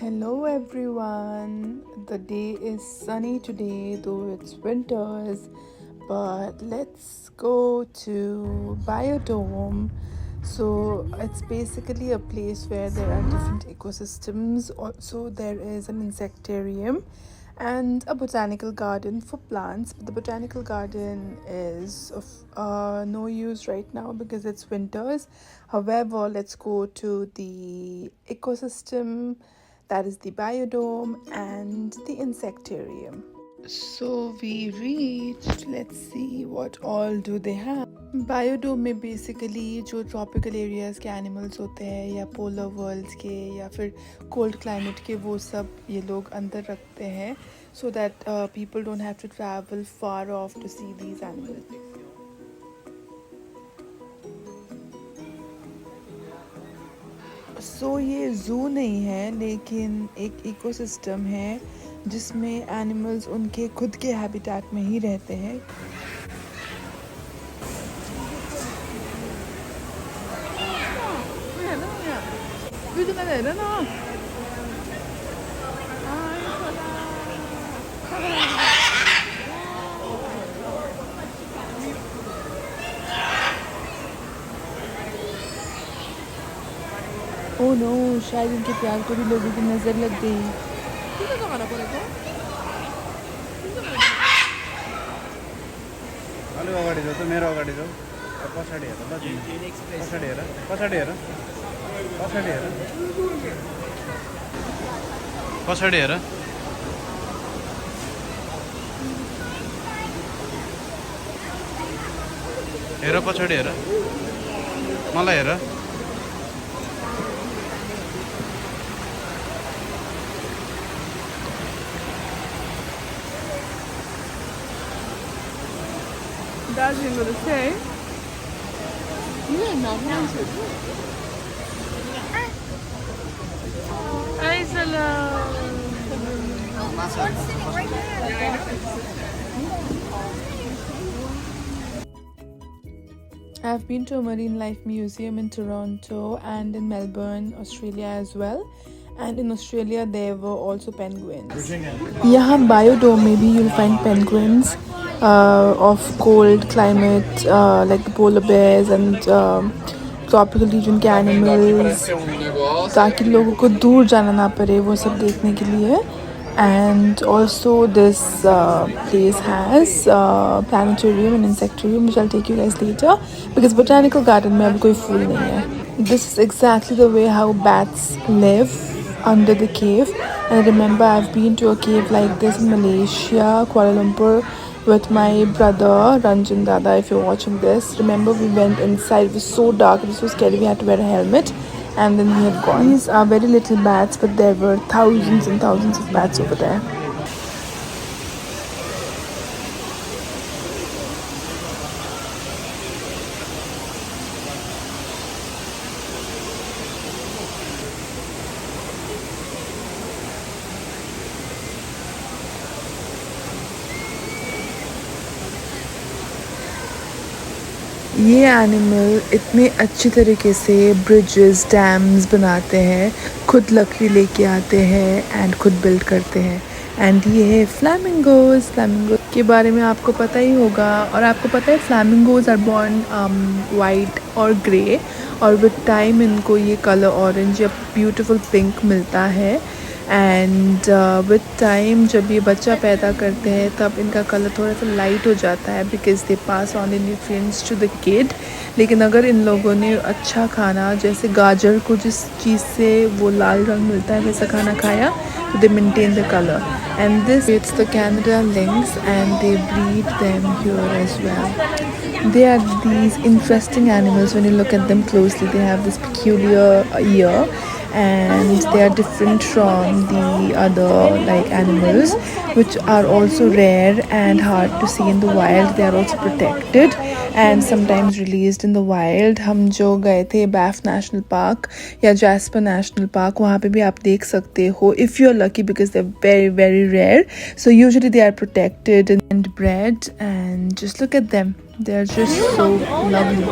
Hello everyone. The day is sunny today, though it's winters. But let's go to Biodome. So it's basically a place where there are different ecosystems. Also, there is an insectarium and a botanical garden for plants. But the botanical garden is of no use right now because it's winters. However, let's go to the ecosystem, that is the biodome and the insectarium. So we reached. Let's see what all do they have. बायोडोम में basically जो tropical areas के animals होते हैं या polar world's के या फिर cold climate के, वो सब ये लोग अंदर रखते हैं so that people don't have to travel far off to see these animals. So ये ज़ू नहीं है लेकिन एक इकोसिस्टम है जिसमें एनिमल्स उनके खुद के हैबिटेट में ही रहते हैं. ओह नो, शायद इनके प्यार को भी लोगों की नज़र लग गई. अलि अगाडि जाऊ त मेरो अगाडि जाऊ पछाडि हेर ल पछाडि हेर पछाडि हेर पछाडि हेर पछाडि हेर हेर पछाडि हेर मलाई हेर. That's what I'm gonna say. Yeah, not wanted. Hi, Salam. Sitting right there. I've been to a marine life museum in Toronto and in Melbourne, Australia as well. And in Australia there were also penguins. यहाँ biodome में भी you'll find penguins of cold climate, like the polar bears and tropical region के animals, ताकि लोगों को दूर जाना ना पड़े वो सब देखने के लिए. And also this place has planetarium and insectarium, which I'll take you guys later because botanical garden में अब कोई फूल नहीं है. This is exactly the way how bats live under the cave. And I remember I've been to a cave like this in Malaysia, Kuala Lumpur, with my brother Ranjan Dada. If you're watching this, remember we went inside. It was so dark, it was so scary, we had to wear a helmet. And then we had gone. These are very little bats, but there were thousands and thousands of bats over there. ये animal इतने अच्छी तरीके से bridges, dams बनाते हैं, खुद लकड़ी लेके आते हैं एंड खुद बिल्ड करते हैं. एंड ये है फ्लैमिंगोज. फ्लैमिंगो के बारे में आपको पता ही होगा. और आपको पता है फ्लैमिंगोज आर बॉर्न वाइट और ग्रे, और विद टाइम इनको ये कलर ऑरेंज या ब्यूटीफुल पिंक मिलता है. एंड विद टाइम जब ये बच्चा पैदा करते हैं तब इनका कलर थोड़ा सा लाइट हो जाता है because they pass on the nutrients to the kid. लेकिन अगर इन लोगों ने अच्छा खाना, जैसे गाजर को जिस चीज़ से वो लाल रंग मिलता है वैसा खाना खाया, तो they maintain the colour. And this it's the Canada lynx and they breed them here as well. They are these interesting animals when you look at them closely. They have this peculiar ear and they are different from the other like animals, which are also rare and hard to see in the wild. They are also protected and sometimes released in the wild. हम जो गए थे Banff National Park या Jasper National Park, वहाँ पे भी आप देख सकते हो if you're lucky because they're very very rare. So usually they are protected and bred, and just look at them. They're just so lovely.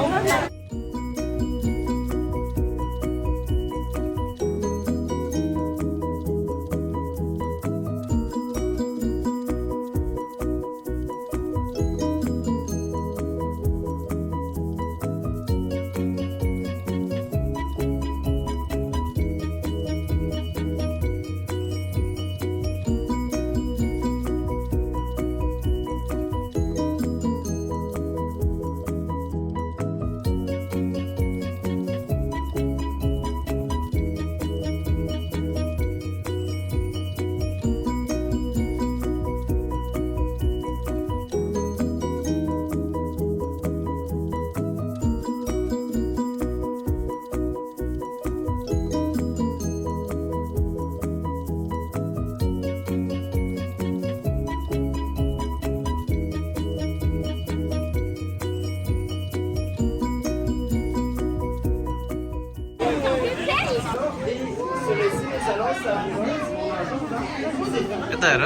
यता हेर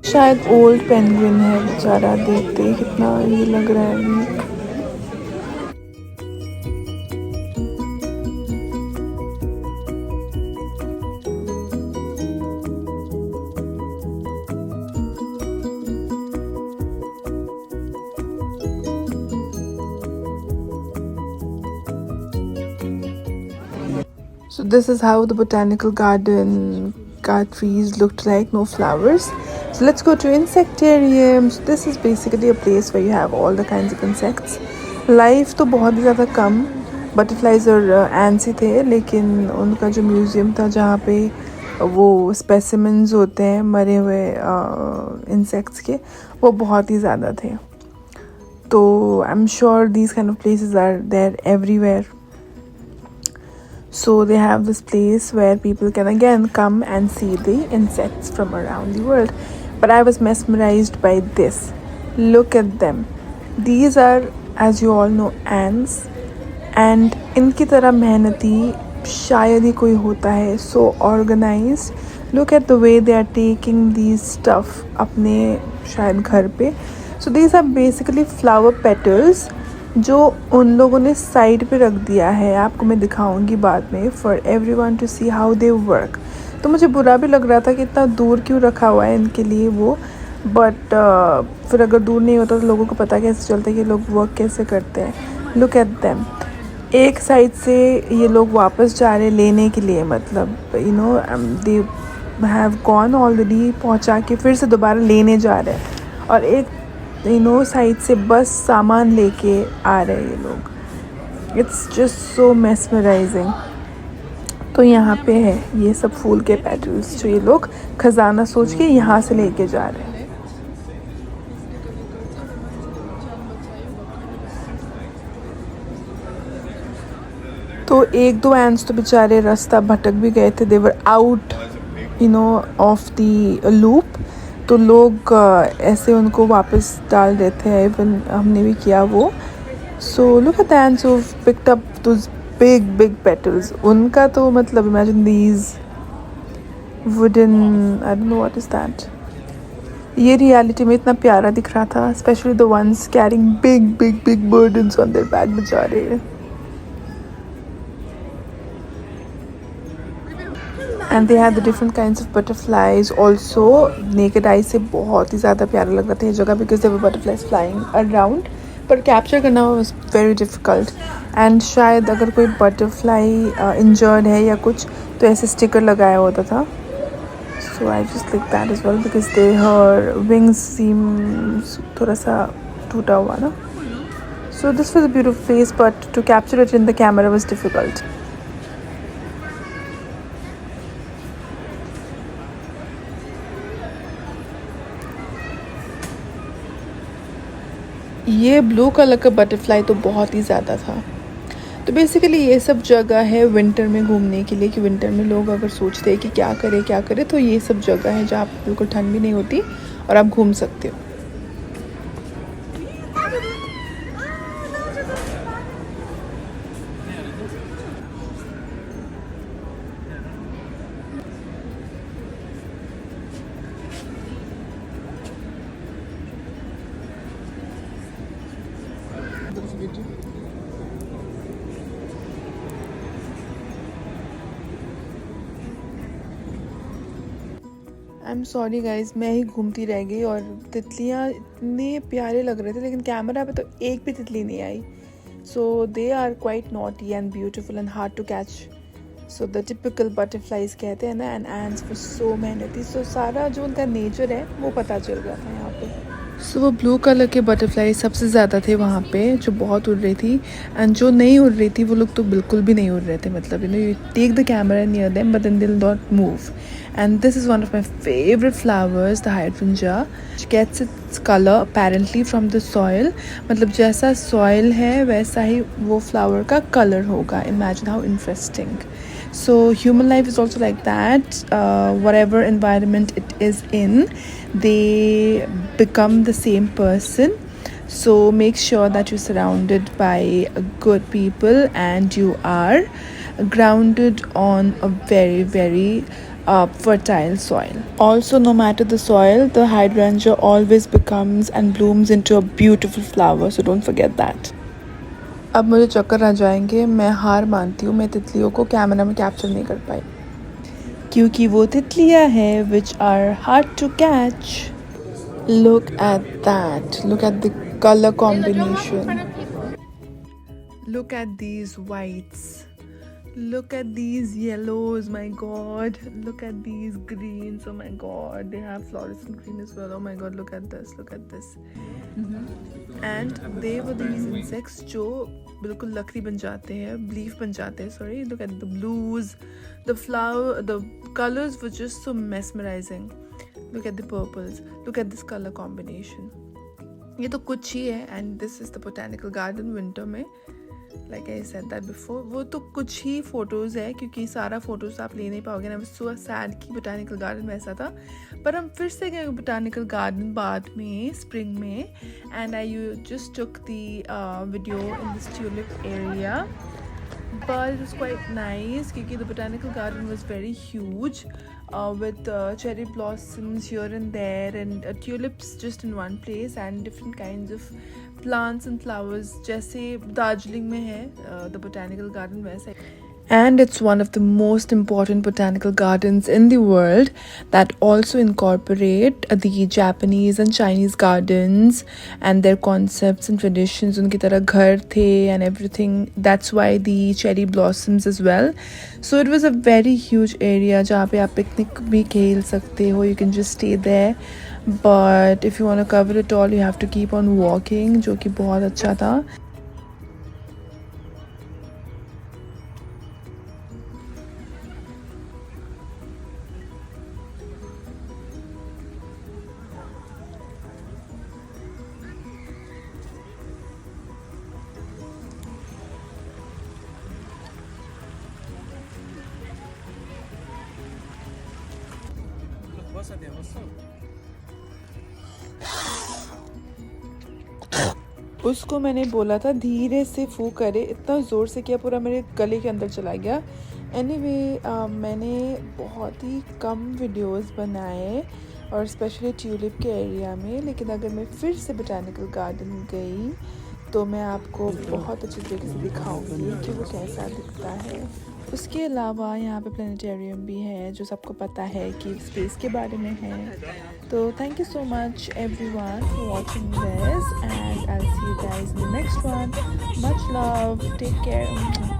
शायद ओल्ड पेंगुइन है बेचारा, देखते ही कितना ये लग रहा है week. So this is how the botanical garden trees looked like, no flowers. So let's go to insectarium. So this is basically a place where you have all the kinds of insects. Life तो बहुत ही ज़्यादा कम butterflies और ants ही थे, लेकिन उनका जो museum था जहाँ पे वो स्पेसिमेंस होते हैं मरे हुए इंसेक्ट्स के, वो बहुत ही ज़्यादा थे. तो I am sure these kind of places are there everywhere. So they have this place where people can again come and see the insects from around the world. But I was mesmerized by this. Look at them. These are, as you all know, ants. And इनकी तरह मेहनती शायद ही कोई होता है. So organized. Look at the way they are taking these stuff अपने शायद घर पे. So these are basically flower petals जो उन लोगों ने साइड पे रख दिया है. आपको मैं दिखाऊंगी बाद में for everyone to see how they work. तो मुझे बुरा भी लग रहा था कि इतना दूर क्यों रखा हुआ है इनके लिए वो, बट फिर अगर दूर नहीं होता तो लोगों को पता कैसे चलता है कि लोग वर्क कैसे करते हैं. Look at them. एक साइड से ये लोग वापस जा रहे लेने के लिए, मतलब you know they have gone already, पहुंचा के फिर से दोबारा लेने जा रहे हैं. और एक साइड से बस सामान लेके आ रहे हैं ये लोग. It's just so mesmerising. तो यहाँ पे है ये सब फूल के पेटल्स जो ये लोग खजाना सोच के यहाँ से लेके जा रहे हैं. तो एक दो एंड्स तो बेचारे रास्ता भटक भी गए थे. They were out of the loop. तो लोग ऐसे उनको वापस डाल देते हैं. इवन हमने भी किया वो. So look at the ants who picked up those big petals. उनका तो मतलब imagine these wooden, I don't know what is that. ये रियलिटी में इतना प्यारा दिख रहा था, specially the ones carrying big burdens on their back बेचारे. And they have the different kinds of butterflies also. Naked eye से बहुत ही ज़्यादा प्यारा लग रहा था ये जगह, because they were butterflies flying around. पर कैप्चर करना वाज वेरी डिफ़िकल्ट. एंड शायद अगर कोई बटरफ्लाई इंजर्ड है या कुछ तो ऐसे स्टिकर लगाया होता था. So I just like that is well, because their wings seem थोड़ा सा टूटा हुआ ना. So this was a beautiful place, but to capture it in the camera was difficult. ये ब्लू कलर का बटरफ्लाई तो बहुत ही ज़्यादा था। तो बेसिकली ये सब जगह है विंटर में घूमने के लिए, कि विंटर में लोग अगर सोचते हैं कि क्या करें, तो ये सब जगह है जहाँ बिल्कुल ठंड भी नहीं होती और आप घूम सकते हो। आई एम सॉरी गाइज, मैं ही घूमती रह गई और तितलियाँ इतने प्यारे लग रहे थे, लेकिन कैमरा पे तो एक भी तितली नहीं आई। So they are quite naughty and beautiful and hard to catch. So the typical butterflies कहते हैं ना, एंड एंड्स फॉर सो मेहनती। सो सारा जो उनका नेचर है वो पता चल रहा था यहाँ पे। सो वो ब्लू कलर के बटरफ्लाई सबसे ज़्यादा थे वहाँ पे, जो बहुत उड़ रही थी, एंड जो नहीं उड़ रही थी वो लोग तो बिल्कुल भी नहीं उड़ रहे थे। मतलब you take the camera near them but then they will not move. And this is one of my favourite flowers, the hydrangea, which gets its colour apparently from the soil. मतलब जैसा सॉइल है वैसा ही वो flower का colour होगा। Imagine how interesting. So human life is also like that. Whatever environment it is in, they become the same person. So make sure that you're surrounded by good people and you are grounded on a very, very fertile soil. Also, no matter the soil, the hydrangea always becomes and blooms into a beautiful flower. So don't forget that. अब मुझे चक्कर आ जाएंगे, मैं हार मानती हूँ। मैं तितलियों को कैमरा में कैप्चर नहीं कर पाई, क्योंकि वो तितलियाँ हैं which are hard to catch. Look at that, look at the colour combination, look at these whites, look at these yellows, my god, look at these greens, oh my god, they have fluorescent green as well, oh my god, look at this, look at this. And they were these insects जो बिल्कुल लकड़ी बन जाते हैं, leaf बन जाते हैं, sorry. Look at the blues, the flower, the colors were just so mesmerizing. Look at the purples, look at this color combination. ये तो कुछ ही है, and this is the botanical garden winter में। Like I said that before, वो तो कुछ ही photos है, क्योंकि सारा फ़ोटोज़ आप ले नहीं पाओगे ना। सो सैड कि बोटानिकल गार्डन वैसा था, पर हम फिर से गए बोटानिकल गार्डन बाद में, स्प्रिंग में, and I just took the video in this tulip area, but it was quite nice क्योंकि the botanical garden was very huge, with cherry blossoms here and there, and tulips just in one place, and different kinds of plants and flowers जैसे दार्जिलिंग में है the botanical garden वैसे। And it's one of the most important botanical gardens in the world that also incorporate the Japanese and Chinese gardens and their concepts and traditions. उनकी तरह घर थे and everything. That's why the cherry blossoms as well. So it was a very huge area जहाँ पे आप picnic भी खेल सकते हो. You can just stay there. But if you want to cover it all, you have to keep on walking, जो कि बहुत अच्छा था. उसको मैंने बोला था धीरे से फूंक करे, इतना ज़ोर से किया पूरा मेरे गले के अंदर चला गया। एनीवे मैंने बहुत ही कम वीडियोस बनाए और स्पेशली ट्यूलिप के एरिया में, लेकिन अगर मैं फिर से बोटानिकल गार्डन गई तो मैं आपको बहुत अच्छी तरीके से दिखाऊंगी कि वो कैसा दिखता है। उसके अलावा यहाँ पे प्लानिटेरियम भी है, जो सबको पता है कि स्पेस के बारे में है। तो thank you so much everyone for watching this, and I will see you guys in the next one. Much love, take care.